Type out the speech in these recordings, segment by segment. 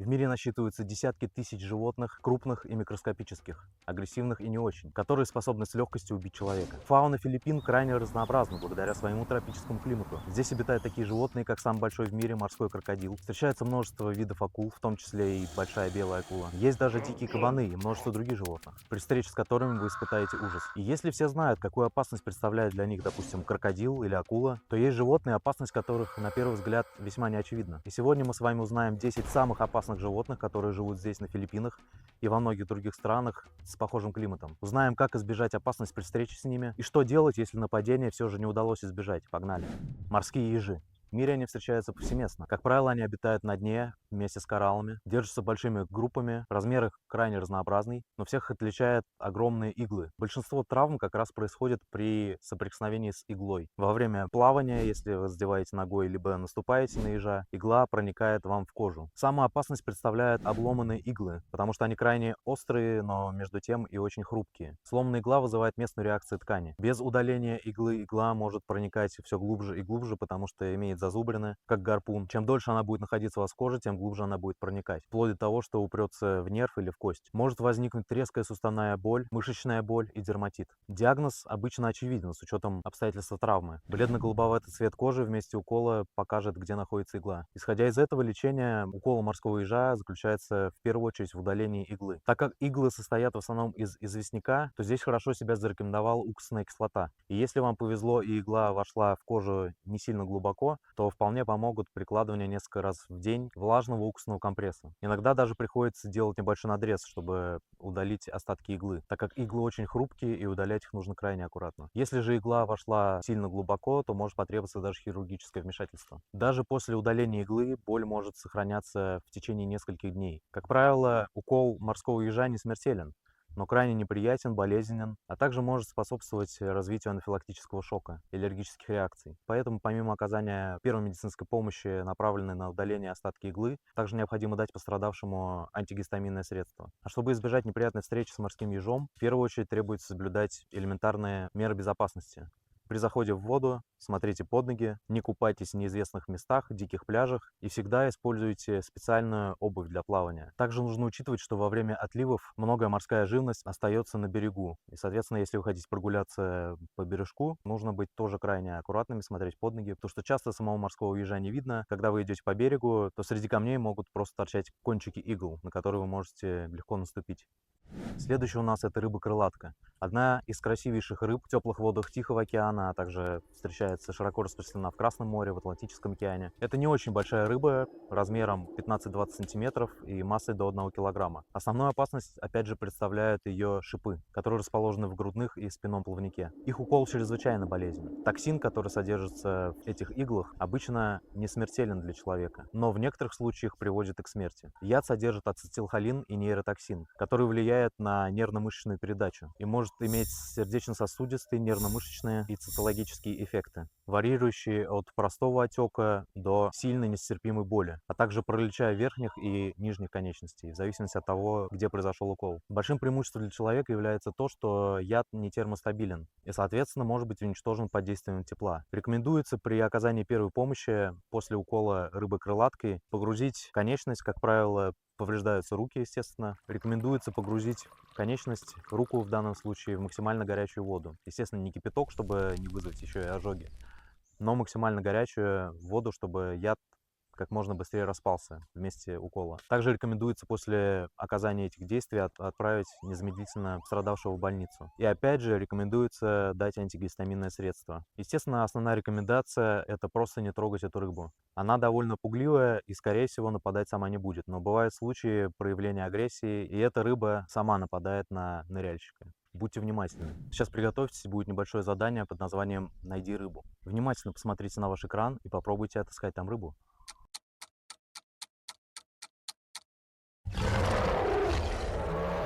В мире насчитываются десятки тысяч животных, крупных и микроскопических, агрессивных и не очень, которые способны с легкостью убить человека. Фауна Филиппин крайне разнообразна благодаря своему тропическому климату. Здесь обитают такие животные, как самый большой в мире морской крокодил. Встречается множество видов акул, в том числе и большая белая акула. Есть даже дикие кабаны и множество других животных, при встрече с которыми вы испытаете ужас. И если все знают, какую опасность представляет для них, допустим, крокодил или акула, то есть животные, опасность которых на первый взгляд весьма не очевидна. И сегодня мы с вами узнаем 10 самых опасных животных, которые живут здесь, на Филиппинах, и во многих других странах с похожим климатом. Узнаем, как избежать опасность при встрече с ними, и что делать, если нападение все же не удалось избежать. Погнали. Морские ежи. В мире они встречаются повсеместно. Как правило, они обитают на дне вместе с кораллами, держатся большими группами, размер их крайне разнообразный, но всех отличают огромные иглы. Большинство травм как раз происходит при соприкосновении с иглой. Во время плавания, если вы задеваете ногой, либо наступаете на ежа, игла проникает вам в кожу. Самая опасность представляет обломанные иглы, потому что они крайне острые, но между тем и очень хрупкие. Сломанная игла вызывает местную реакцию ткани. Без удаления иглы игла может проникать все глубже и глубже, потому что имеет зазубрины, как гарпун. Чем дольше она будет находиться у вас в коже, тем глубже она будет проникать, вплоть до того, что упрется в нерв или в кость. Может возникнуть резкая суставная боль, мышечная боль и дерматит. Диагноз обычно очевиден с учетом обстоятельств травмы. Бледно-голубоватый цвет кожи вместе укола покажет, где находится игла. Исходя из этого, лечение укола морского ежа заключается в первую очередь в удалении иглы. Так как иглы состоят в основном из известняка, то здесь хорошо себя зарекомендовала уксусная кислота. И если вам повезло и игла вошла в кожу не сильно глубоко, то вполне помогут прикладывание несколько раз в день влажного уксусного компресса. Иногда даже приходится делать небольшой надрез, чтобы удалить остатки иглы, так как иглы очень хрупкие и удалять их нужно крайне аккуратно. Если же игла вошла сильно глубоко, то может потребоваться даже хирургическое вмешательство. Даже после удаления иглы боль может сохраняться в течение нескольких дней. Как правило, укол морского ежа не смертелен, но крайне неприятен, болезненен, а также может способствовать развитию анафилактического шока и аллергических реакций. Поэтому помимо оказания первой медицинской помощи, направленной на удаление остатки иглы, также необходимо дать пострадавшему антигистаминное средство. А чтобы избежать неприятной встречи с морским ежом, в первую очередь требуется соблюдать элементарные меры безопасности. При заходе в воду смотрите под ноги, не купайтесь в неизвестных местах, диких пляжах и всегда используйте специальную обувь для плавания. Также нужно учитывать, что во время отливов многое морская живность остается на берегу. И, соответственно, если вы хотите прогуляться по бережку, нужно быть тоже крайне аккуратными, смотреть под ноги, потому что часто самого морского ежа не видно. Когда вы идете по берегу, то среди камней могут просто торчать кончики игл, на которые вы можете легко наступить. Следующая у нас это рыба-крылатка. Одна из красивейших рыб в теплых водах Тихого океана, а также встречается широко распространена в Красном море, в Атлантическом океане. Это не очень большая рыба, размером 15-20 сантиметров и массой до 1 килограмма. Основную опасность, опять же, представляют ее шипы, которые расположены в грудных и спинном плавнике. Их укол чрезвычайно болезненен. Токсин, который содержится в этих иглах, обычно не смертелен для человека, но в некоторых случаях приводит и к смерти. Яд содержит ацетилхолин и нейротоксин, который влияет на нервно-мышечную передачу и может иметь сердечно-сосудистые, нервно-мышечные и цитологические эффекты, варьирующие от простого отека до сильной нестерпимой боли, а также паралича верхних и нижних конечностей, в зависимости от того, где произошел укол. Большим преимуществом для человека является то, что яд не термостабилен и, соответственно, может быть уничтожен под действием тепла. Рекомендуется при оказании первой помощи после укола рыбой-крылаткой погрузить конечность, как правило, повреждаются руки, естественно. Рекомендуется погрузить конечность, руку в данном случае, в максимально горячую воду. Естественно, не кипяток, чтобы не вызвать еще и ожоги, но максимально горячую воду, чтобы яд как можно быстрее распался в месте укола. Также рекомендуется после оказания этих действий отправить незамедлительно пострадавшего в больницу. И опять же рекомендуется дать антигистаминное средство. Естественно, основная рекомендация — это просто не трогать эту рыбу. Она довольно пугливая и, скорее всего, нападать сама не будет. Но бывают случаи проявления агрессии, и эта рыба сама нападает на ныряльщика. Будьте внимательны. Сейчас приготовьтесь, будет небольшое задание под названием «Найди рыбу». Внимательно посмотрите на ваш экран и попробуйте отыскать там рыбу.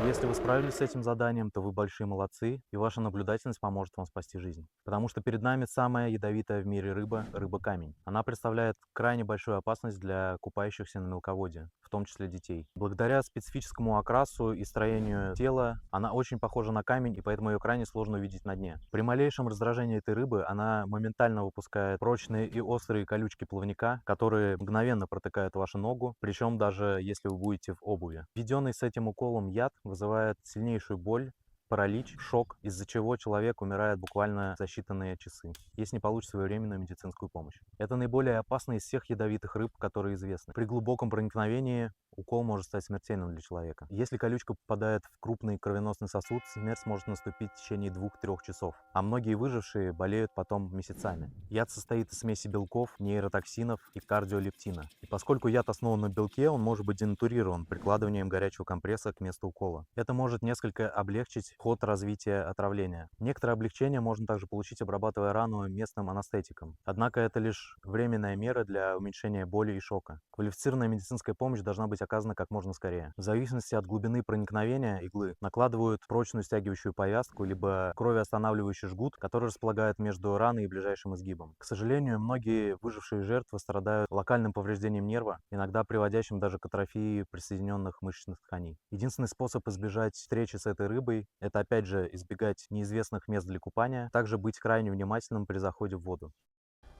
Если вы справились с этим заданием, то вы большие молодцы, и ваша наблюдательность поможет вам спасти жизнь. Потому что перед нами самая ядовитая в мире рыба – рыба-камень. Она представляет крайне большую опасность для купающихся на мелководье, в том числе детей. Благодаря специфическому окрасу и строению тела, она очень похожа на камень, и поэтому ее крайне сложно увидеть на дне. При малейшем раздражении этой рыбы она моментально выпускает прочные и острые колючки плавника, которые мгновенно протыкают вашу ногу, причем даже если вы будете в обуви. Введенный с этим уколом яд вызывает сильнейшую боль, паралич, шок, из-за чего человек умирает буквально за считанные часы, если не получит своевременную медицинскую помощь. Это наиболее опасный из всех ядовитых рыб, которые известны. При глубоком проникновении укол может стать смертельным для человека. Если колючка попадает в крупный кровеносный сосуд, смерть может наступить в течение 2-3 часов, а многие выжившие болеют потом месяцами. Яд состоит из смеси белков, нейротоксинов и кардиолептина. И поскольку яд основан на белке, он может быть денатурирован прикладыванием горячего компресса к месту укола. Это может несколько облегчить ход развития отравления. Некоторое облегчение можно также получить, обрабатывая рану местным анестетиком. Однако это лишь временная мера для уменьшения боли и шока. Квалифицированная медицинская помощь должна быть оказана как можно скорее. В зависимости от глубины проникновения иглы накладывают прочную стягивающую повязку либо кровоостанавливающий жгут, который располагает между раной и ближайшим изгибом. К сожалению, многие выжившие жертвы страдают локальным повреждением нерва, иногда приводящим даже к атрофии присоединенных мышечных тканей. Единственный способ избежать встречи с этой рыбой – это опять же избегать неизвестных мест для купания, также быть крайне внимательным при заходе в воду.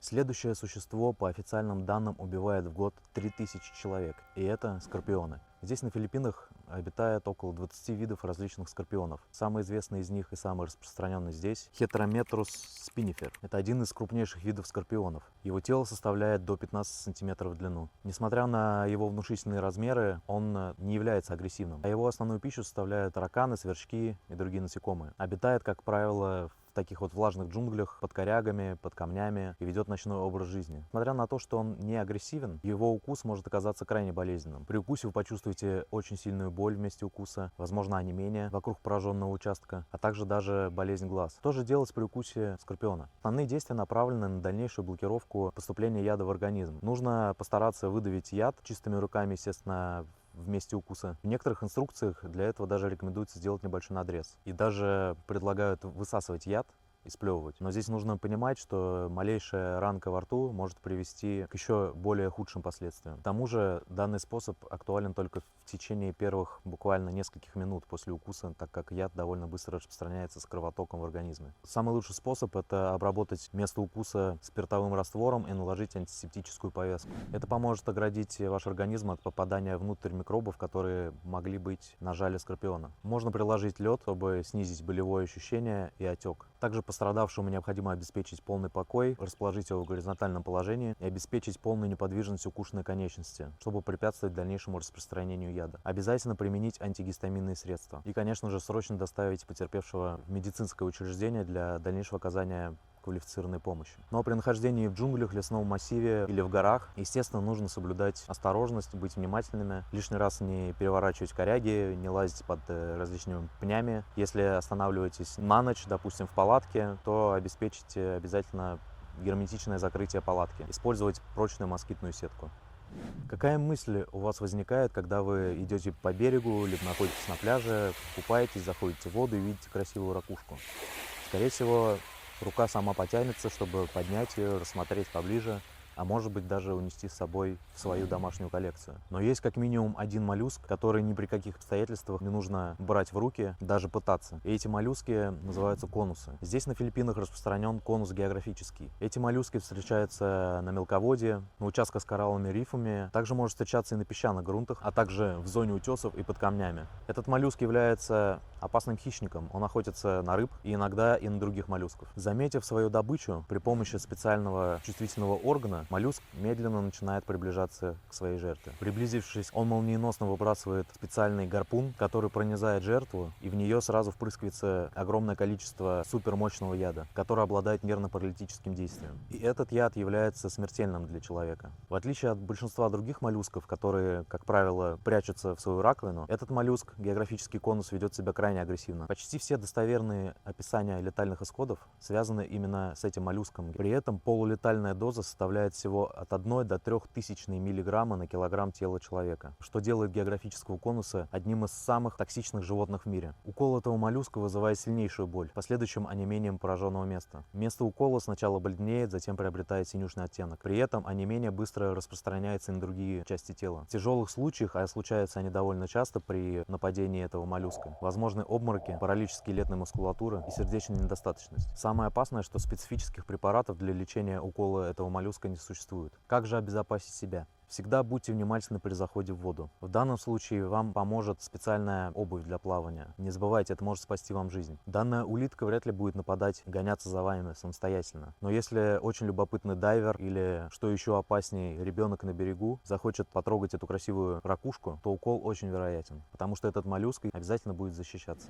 Следующее существо, по официальным данным, убивает в год 3000 человек, и это скорпионы. Здесь на Филиппинах обитает около 20 видов различных скорпионов. Самый известный из них и самый распространенный здесь – Heterometrus spinifer. Это один из крупнейших видов скорпионов. Его тело составляет до 15 сантиметров в длину. Несмотря на его внушительные размеры, он не является агрессивным. А его основную пищу составляют тараканы, сверчки и другие насекомые. Обитает, как правило, в таких вот влажных джунглях, под корягами, под камнями и ведет ночной образ жизни. Несмотря на то, что он не агрессивен, его укус может оказаться крайне болезненным. При укусе вы почувствуете очень сильную боль в месте укуса, возможно онемение вокруг пораженного участка, а также даже болезнь глаз. Что же делать при укусе скорпиона? Основные действия направлены на дальнейшую блокировку поступления яда в организм. Нужно постараться выдавить яд чистыми руками, естественно, в месте укуса. В некоторых инструкциях для этого даже рекомендуется сделать небольшой надрез. И даже предлагают высасывать яд и сплевывать. Но здесь нужно понимать, что малейшая ранка во рту может привести к еще более худшим последствиям. К тому же данный способ актуален только в течение первых буквально нескольких минут после укуса, так как яд довольно быстро распространяется с кровотоком в организме. Самый лучший способ – это обработать место укуса спиртовым раствором и наложить антисептическую повязку. Это поможет оградить ваш организм от попадания внутрь микробов, которые могли быть на жале скорпиона. Можно приложить лед, чтобы снизить болевое ощущение и отек. Также пострадавшему необходимо обеспечить полный покой, расположить его в горизонтальном положении и обеспечить полную неподвижность укушенной конечности, чтобы препятствовать дальнейшему распространению яда. Обязательно применить антигистаминные средства. И, конечно же, срочно доставить потерпевшего в медицинское учреждение для дальнейшего оказания квалифицированной помощи. Но при нахождении в джунглях, лесном массиве или в горах, естественно, нужно соблюдать осторожность, быть внимательными, лишний раз не переворачивать коряги, не лазить под различными пнями. Если останавливаетесь на ночь, допустим, в палатке, то обеспечите обязательно герметичное закрытие палатки. Использовать прочную москитную сетку. Какая мысль у вас возникает, когда вы идете по берегу, либо находитесь на пляже, купаетесь, заходите в воду и видите красивую ракушку? Скорее всего, рука сама потянется, чтобы поднять ее, рассмотреть поближе, а может быть даже унести с собой в свою домашнюю коллекцию. Но есть как минимум один моллюск, который ни при каких обстоятельствах не нужно брать в руки, даже пытаться. И эти моллюски называются конусы. Здесь на Филиппинах распространен конус географический. Эти моллюски встречаются на мелководье, на участках с коралловыми рифами, также может встречаться и на песчаных грунтах, а также в зоне утесов и под камнями. Этот моллюск является опасным хищником. Он охотится на рыб и иногда и на других моллюсков. Заметив свою добычу при помощи специального чувствительного органа, моллюск медленно начинает приближаться к своей жертве. Приблизившись, он молниеносно выбрасывает специальный гарпун, который пронизает жертву, и в нее сразу впрыскивается огромное количество супермощного яда, который обладает нервно-паралитическим действием. И этот яд является смертельным для человека. В отличие от большинства других моллюсков, которые, как правило, прячутся в свою раковину, этот моллюск, географический конус, ведет себя крайне агрессивно. Почти все достоверные описания летальных исходов связаны именно с этим моллюском. При этом полулетальная доза составляет всего от 1 до 0,03 миллиграмма на килограмм тела человека, что делает географического конуса одним из самых токсичных животных в мире. Укол этого моллюска вызывает сильнейшую боль, последующим онемением пораженного места. Место укола сначала бледнеет, затем приобретает синюшный оттенок. При этом онемение быстро распространяется на другие части тела. В тяжелых случаях, а случаются они довольно часто при нападении этого моллюска, возможны обмороки, паралич скелетной мускулатуры и сердечная недостаточность. Самое опасное, что специфических препаратов для лечения укола этого моллюска не существует. Как же обезопасить себя? Всегда будьте внимательны при заходе в воду. В данном случае вам поможет специальная обувь для плавания. Не забывайте, это может спасти вам жизнь. Данная улитка вряд ли будет нападать, гоняться за вами самостоятельно. Но если очень любопытный дайвер или, что еще опаснее, ребенок на берегу захочет потрогать эту красивую ракушку, то укол очень вероятен, потому что этот моллюск обязательно будет защищаться.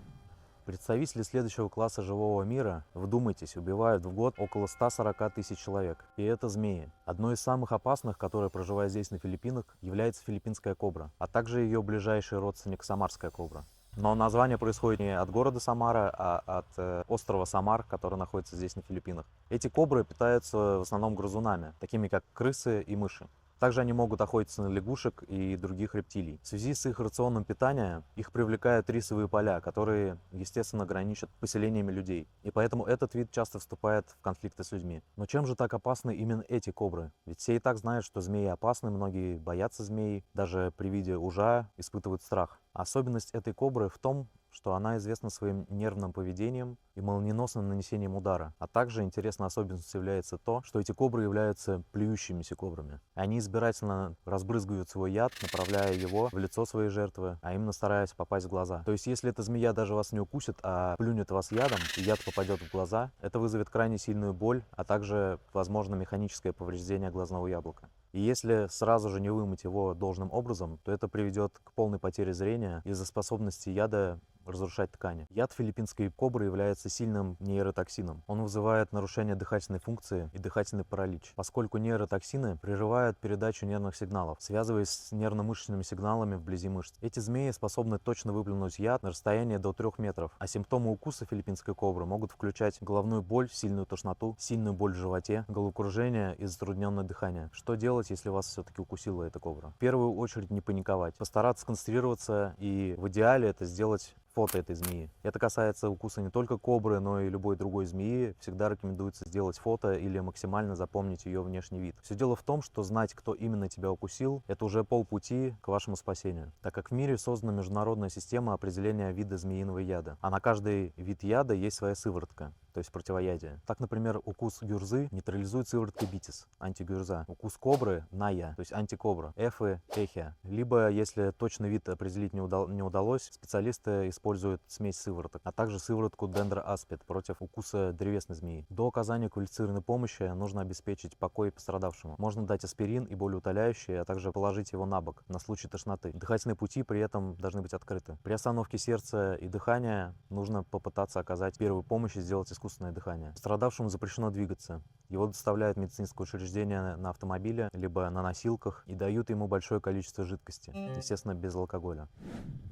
Представители следующего класса живого мира, вдумайтесь, убивают в год около 140 тысяч человек. И это змеи. Одной из самых опасных, которая проживает здесь на Филиппинах, является филиппинская кобра, а также ее ближайший родственник самарская кобра. Но название происходит не от города Самара, а от острова Самар, который находится здесь на Филиппинах. Эти кобры питаются в основном грызунами, такими как крысы и мыши. Также они могут охотиться на лягушек и других рептилий. В связи с их рационом питания их привлекают рисовые поля, которые, естественно, граничат с поселениями людей. И поэтому этот вид часто вступает в конфликты с людьми. Но чем же так опасны именно эти кобры? Ведь все и так знают, что змеи опасны, многие боятся змей, даже при виде ужа испытывают страх. Особенность этой кобры в том, что она известна своим нервным поведением и молниеносным нанесением удара. А также интересной особенностью является то, что эти кобры являются плюющимися кобрами. Они избирательно разбрызгивают свой яд, направляя его в лицо своей жертвы, а именно стараясь попасть в глаза. То есть, если эта змея даже вас не укусит, а плюнет вас ядом, и яд попадет в глаза, это вызовет крайне сильную боль, а также, возможно, механическое повреждение глазного яблока. И если сразу же не вымыть его должным образом, то это приведет к полной потере зрения из-за способности яда разрушать ткани. Яд филиппинской кобры является сильным нейротоксином. Он вызывает нарушение дыхательной функции и дыхательный паралич, поскольку нейротоксины прерывают передачу нервных сигналов, связываясь с нервно-мышечными сигналами вблизи мышц. Эти змеи способны точно выплюнуть яд на расстояние до 3 метров, а симптомы укуса филиппинской кобры могут включать головную боль, сильную тошноту, сильную боль в животе, головокружение и затрудненное дыхание. Что делать, если вас все-таки укусила эта кобра? В первую очередь не паниковать, постараться сконцентрироваться и в идеале это сделать фото этой змеи. Это касается укуса не только кобры, но и любой другой змеи. Всегда рекомендуется сделать фото или максимально запомнить ее внешний вид. Все дело в том, что знать, кто именно тебя укусил, это уже полпути к вашему спасению. Так как в мире создана международная система определения вида змеиного яда, а на каждый вид яда есть своя сыворотка, то есть противоядие. Так, например, укус гюрзы нейтрализует сывороткой битис, антигюрза. Укус кобры ная, то есть антикобра, эфы, эхия. Либо, если точный вид определить не удалось, специалисты используют смесь сывороток, а также сыворотку дендроаспид против укуса древесной змеи. До оказания квалифицированной помощи нужно обеспечить покой пострадавшему. Можно дать аспирин и болеутоляющие, а также положить его на бок на случай тошноты. Дыхательные пути при этом должны быть открыты. При остановке сердца и дыхания нужно попытаться оказать первую помощь и сделать искусственное дыхание. Пострадавшему запрещено двигаться. Его доставляют в медицинское учреждение на автомобиле, либо на носилках и дают ему большое количество жидкости, естественно, без алкоголя.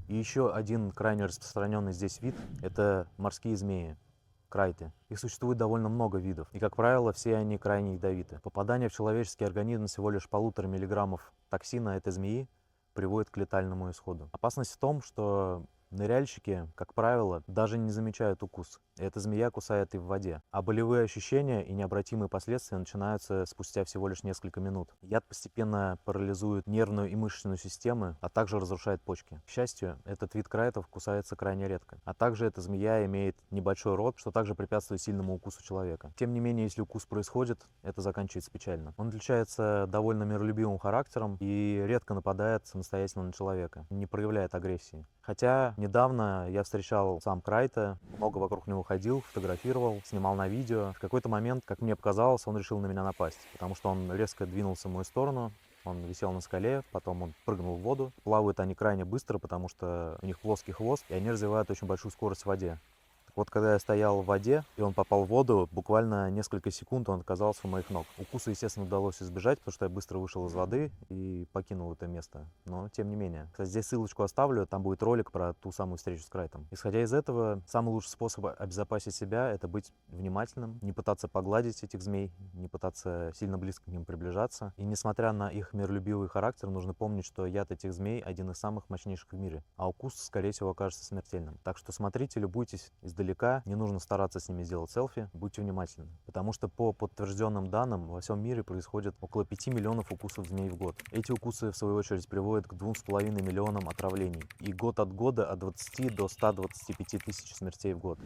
И еще один крайне распространенный здесь вид – это морские змеи. Крайты. Их существует довольно много видов, и, как правило, все они крайне ядовиты. Попадание в человеческий организм всего лишь 1,5 миллиграммов токсина этой змеи приводит к летальному исходу. Опасность в том, что ныряльщики, как правило, даже не замечают укус. Эта змея кусает и в воде. А болевые ощущения и необратимые последствия начинаются спустя всего лишь несколько минут. Яд постепенно парализует нервную и мышечную системы, а также разрушает почки. К счастью, этот вид крайтов кусается крайне редко. А также эта змея имеет небольшой рот, что также препятствует сильному укусу человека. Тем не менее, если укус происходит, это заканчивается печально. Он отличается довольно миролюбивым характером и редко нападает самостоятельно на человека, не проявляет агрессии. Хотя недавно я встречал сам крайта, много вокруг него ходил, фотографировал, снимал на видео. В какой-то момент, как мне показалось, он решил на меня напасть, потому что он резко двинулся в мою сторону. Он висел на скале, потом он прыгнул в воду. Плавают они крайне быстро, потому что у них плоский хвост, и они развивают очень большую скорость в воде. Вот когда я стоял в воде, и он попал в воду, буквально несколько секунд он оказался у моих ног. Укуса, естественно, удалось избежать, потому что я быстро вышел из воды и покинул это место. Но, тем не менее. Кстати, здесь ссылочку оставлю, там будет ролик про ту самую встречу с Крайтом. Исходя из этого, самый лучший способ обезопасить себя — это быть внимательным, не пытаться погладить этих змей, не пытаться сильно близко к ним приближаться. И несмотря на их миролюбивый характер, нужно помнить, что яд этих змей один из самых мощнейших в мире, а укус, скорее всего, окажется смертельным. Так что смотрите, любуйтесь издалека, не нужно стараться с ними сделать селфи, будьте внимательны. Потому что по подтвержденным данным во всем мире происходит около 5 миллионов укусов змей в год. Эти укусы, в свою очередь, приводят к 2,5 миллионам отравлений. И год от года от 20 до 125 тысяч смертей в год.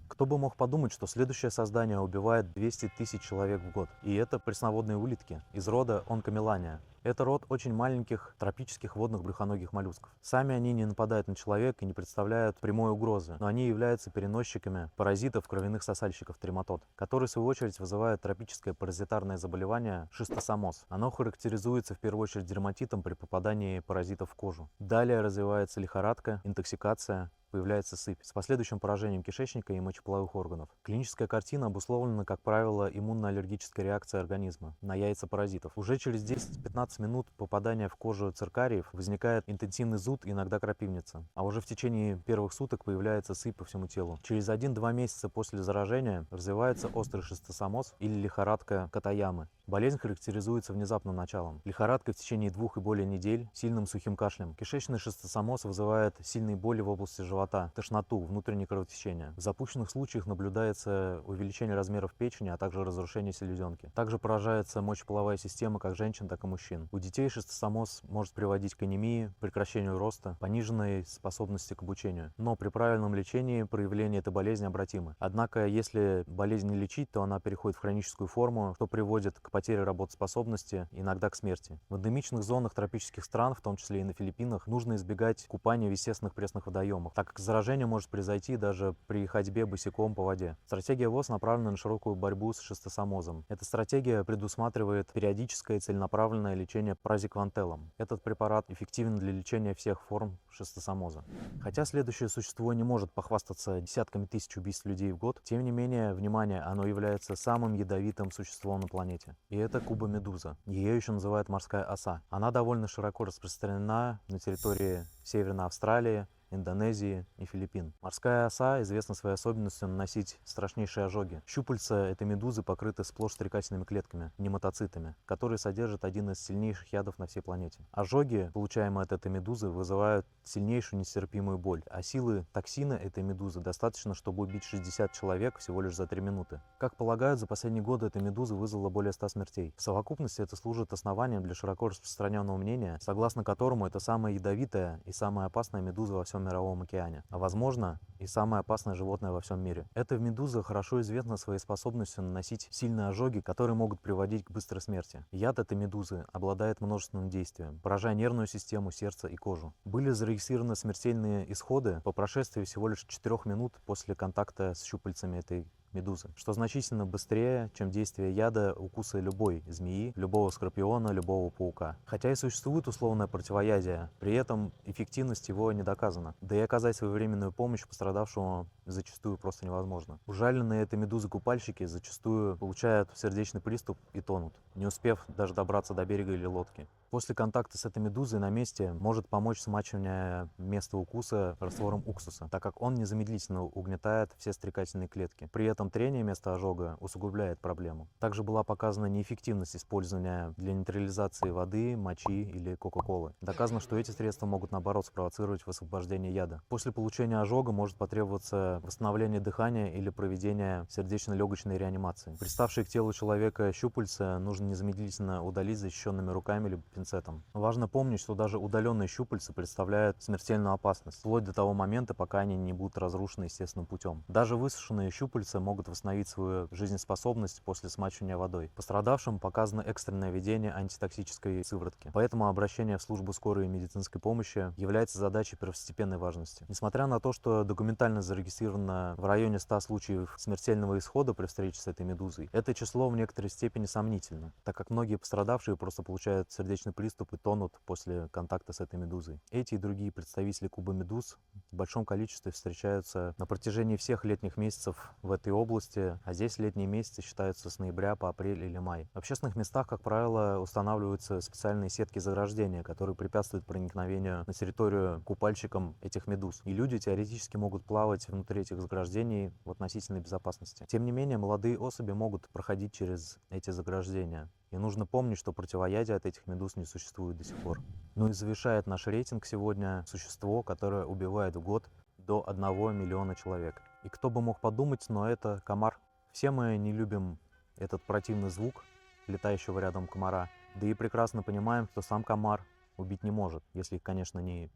Кто бы мог подумать, что следующее создание убивает 200 тысяч человек в год. И это пресноводные улитки из рода Онкомелания. Это род очень маленьких тропических водных брюхоногих моллюсков. Сами они не нападают на человека и не представляют прямой угрозы, но они являются переносчиками паразитов кровяных сосальщиков трематод, которые в свою очередь вызывают тропическое паразитарное заболевание шистосомоз. Оно характеризуется в первую очередь дерматитом при попадании паразитов в кожу. Далее развивается лихорадка, интоксикация, появляется сыпь с последующим поражением кишечника и мочеполовых органов. Клиническая картина обусловлена, как правило, иммуноаллергической реакцией организма на яйца паразитов. Уже через 10-15 минут попадания в кожу циркариев возникает интенсивный зуд, иногда крапивница. А уже в течение первых суток появляется сыпь по всему телу. Через 1-2 месяца после заражения развивается острый шистосомоз или лихорадка Катаямы. Болезнь характеризуется внезапным началом. Лихорадка в течение 2 и более недель, сильным сухим кашлем. Кишечный шистосомоз вызывает сильные боли в области живота, тошноту, внутреннее кровотечение. В запущенных случаях наблюдается увеличение размеров печени, а также разрушение селезенки. Также поражается мочеполовая система как женщин, так и мужчин. У детей шистосомоз может приводить к анемии, прекращению роста, пониженной способности к обучению. Но при правильном лечении проявления этой болезни обратимы. Однако, если болезнь не лечить, то она переходит в хроническую форму, что приводит к потере работоспособности, иногда к смерти. В эндемичных зонах тропических стран, в том числе и на Филиппинах, нужно избегать купания в естественных пресных водоемах, так как заражение может произойти даже при ходьбе босиком по воде. Стратегия ВОЗ направлена на широкую борьбу с шистосомозом. Эта стратегия предусматривает периодическое и целенаправленное лечение празиквантелом. Этот препарат эффективен для лечения всех форм шистосомоза. Хотя следующее существо не может похвастаться десятками тысяч убийств людей в год, тем не менее, внимание, оно является самым ядовитым существом на планете. И это кубомедуза. Ее еще называют морская оса. Она довольно широко распространена на территории Северной Австралии, Индонезии и Филиппин. Морская оса известна своей особенностью наносить страшнейшие ожоги. Щупальца этой медузы покрыты сплошь стрекательными клетками, нематоцитами, которые содержат один из сильнейших ядов на всей планете. Ожоги, получаемые от этой медузы, вызывают сильнейшую нестерпимую боль, а силы токсина этой медузы достаточно, чтобы убить 60 человек всего лишь за 3 минуты. Как полагают, за последние годы эта медуза вызвала более 100 смертей. В совокупности это служит основанием для широко распространенного мнения, согласно которому это самая ядовитая и самая опасная медуза во всем Мировом океане, а возможно и самое опасное животное во всем мире. Эта медуза хорошо известна своей способностью наносить сильные ожоги, которые могут приводить к быстрой смерти. Яд этой медузы обладает множественным действием, поражая нервную систему, сердце и кожу. Были зарегистрированы смертельные исходы по прошествии всего лишь 4 минут после контакта с щупальцами этой медузы, что значительно быстрее, чем действие яда укуса любой змеи, любого скорпиона, любого паука. Хотя и существует условное противоядие, при этом эффективность его не доказана. Да и оказать своевременную помощь пострадавшему зачастую просто невозможно. Ужаленные этой медузы купальщики зачастую получают сердечный приступ и тонут, не успев даже добраться до берега или лодки. После контакта с этой медузой на месте может помочь смачивание места укуса раствором уксуса, так как он незамедлительно угнетает все стрекательные клетки. При этом трение места ожога усугубляет проблему. Также была показана неэффективность использования для нейтрализации воды, мочи или кока-колы. Доказано, что эти средства могут наоборот спровоцировать высвобождение яда. После получения ожога может потребоваться восстановление дыхания или проведение сердечно-легочной реанимации. Приставшие к телу человека щупальца нужно незамедлительно удалить защищенными руками или пинцетом. Важно помнить, что даже удаленные щупальца представляют смертельную опасность, вплоть до того момента, пока они не будут разрушены естественным путем. Даже высушенные щупальца могут восстановить свою жизнеспособность после смачивания водой. Пострадавшим показано экстренное введение антитоксической сыворотки. Поэтому обращение в службу скорой медицинской помощи является задачей первостепенной важности. Несмотря на то, что документально зарегистрировано в районе 100 случаев смертельного исхода при встрече с этой медузой, это число в некоторой степени сомнительно, так как многие пострадавшие просто получают сердечный приступ и тонут после контакта с этой медузой. Эти и другие представители кубомедуз в большом количестве встречаются на протяжении всех летних месяцев в этой области, а здесь летние месяцы считаются с ноября по апрель или май. В общественных местах, как правило, устанавливаются специальные сетки заграждения, которые препятствуют проникновению на территорию купальщикам этих медуз. И люди теоретически могут плавать внутри этих заграждений в относительной безопасности. Тем не менее, молодые особи могут проходить через эти заграждения. И нужно помнить, что противоядия от этих медуз не существует до сих пор. Ну и завершает наш рейтинг сегодня существо, которое убивает в год до 1 миллиона человек. И кто бы мог подумать, но это комар. Все мы не любим этот противный звук летающего рядом комара, да и прекрасно понимаем, что сам комар убить не может, если их, конечно, не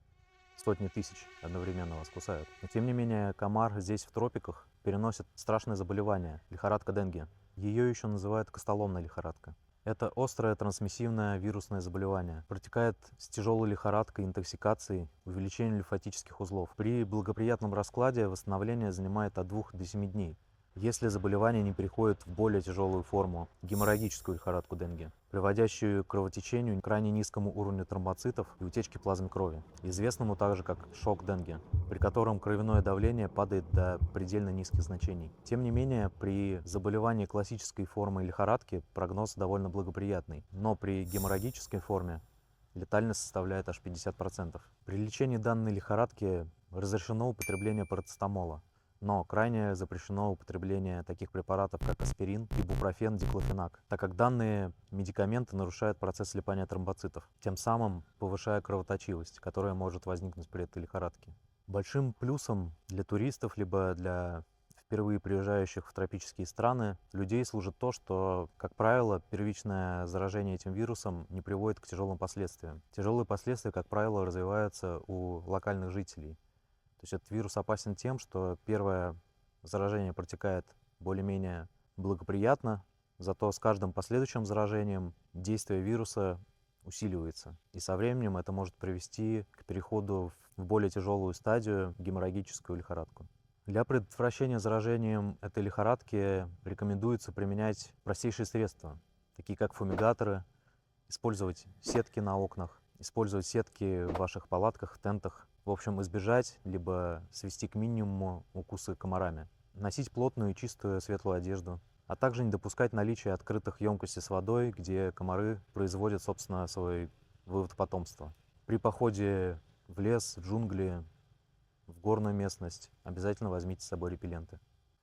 сотни тысяч одновременно вас кусают. Но тем не менее, комар здесь в тропиках переносит страшное заболевание – лихорадка Денге. Ее еще называют костоломная лихорадка. Это острое трансмиссивное вирусное заболевание. Протекает с тяжелой лихорадкой, интоксикацией, увеличением лимфатических узлов. При благоприятном раскладе восстановление занимает от 2 до 7 дней. Если заболевание не переходит в более тяжелую форму, геморрагическую лихорадку Денге, приводящую к кровотечению, крайне низкому уровню тромбоцитов и утечке плазмы крови, известному также как шок Денге, при котором кровяное давление падает до предельно низких значений. Тем не менее, при заболевании классической формы лихорадки прогноз довольно благоприятный, но при геморрагической форме летальность составляет аж 50%. При лечении данной лихорадки разрешено употребление парацетамола, но крайне запрещено употребление таких препаратов, как аспирин, ибупрофен, диклофенак, так как данные медикаменты нарушают процесс слипания тромбоцитов, тем самым повышая кровоточивость, которая может возникнуть при этой лихорадке. Большим плюсом для туристов, либо для впервые приезжающих в тропические страны людей служит то, что, как правило, первичное заражение этим вирусом не приводит к тяжелым последствиям. Тяжелые последствия, как правило, развиваются у локальных жителей. То есть этот вирус опасен тем, что первое заражение протекает более-менее благоприятно, зато с каждым последующим заражением действие вируса усиливается. И со временем это может привести к переходу в более тяжелую стадию, геморрагическую лихорадку. Для предотвращения заражением этой лихорадки рекомендуется применять простейшие средства, такие как фумигаторы, использовать сетки на окнах, использовать сетки в ваших палатках, тентах. В общем, избежать, либо свести к минимуму укусы комарами. Носить плотную и чистую светлую одежду, а также не допускать наличия открытых емкостей с водой, где комары производят, собственно, свой вывод потомства. При походе в лес, в джунгли, в горную местность обязательно возьмите с собой репелленты.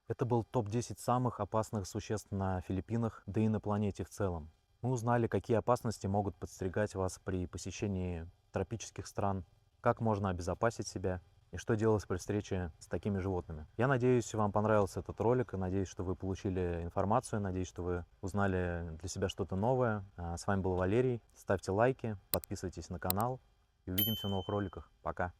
Это был топ-10 самых опасных существ на Филиппинах, да и на планете в целом. Мы узнали, какие опасности могут подстерегать вас при посещении тропических стран, как можно обезопасить себя и что делать при встрече с такими животными. Я надеюсь, вам понравился этот ролик, и надеюсь, что вы получили информацию, надеюсь, что вы узнали для себя что-то новое. С вами был Валерий. Ставьте лайки, подписывайтесь на канал и увидимся в новых роликах. Пока!